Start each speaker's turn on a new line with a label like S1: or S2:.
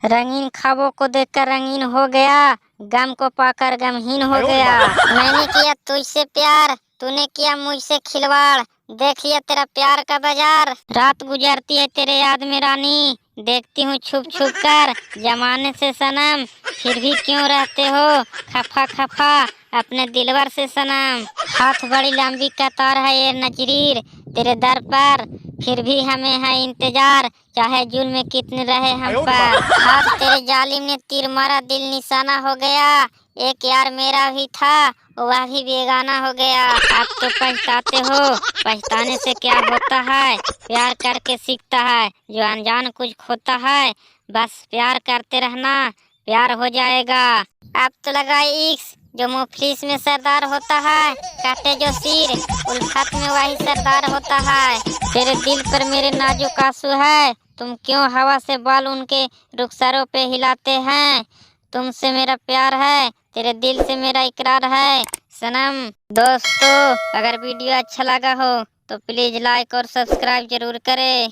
S1: रंगीन ख्वाबों को देखकर रंगीन हो गया, गम को पाकर गमहीन हो गया। मैंने किया तुझसे प्यार, तूने किया मुझसे खिलवाड़, देख लिया तेरा प्यार का बाजार। रात गुजरती है तेरे याद में रानी, देखती हूँ छुप छुप कर जमाने से सनम, फिर भी क्यों रहते हो खफा खफा अपने दिलवर से सनम। हाथ बड़ी लंबी कतार है ये नजरीर तेरे दर पर, फिर भी हमें है इंतजार, चाहे जुल्म कितने रहे हम पर। हाथ तेरे जालिम ने तीर मारा, दिल निशाना हो गया, एक यार मेरा भी था वह भी बेगाना हो गया। अब तो पछताते हो, पछताने से क्या होता है, प्यार करके सीखता है जो अनजान कुछ खोता है, बस प्यार करते रहना प्यार हो जाएगा। अब तो लगा इश्क जो मुफलिस में सरदार होता है, काटे जो सिर उल्फत में वही सरदार होता है। तेरे दिल पर मेरे नाजुक आंसू है, तुम क्यों हवा से बाल उनके रुखसारों पे हिलाते हैं। तुमसे मेरा प्यार है, तेरे दिल से मेरा इकरार है सनम। दोस्तों अगर वीडियो अच्छा लगा हो तो प्लीज लाइक और सब्सक्राइब जरूर करें।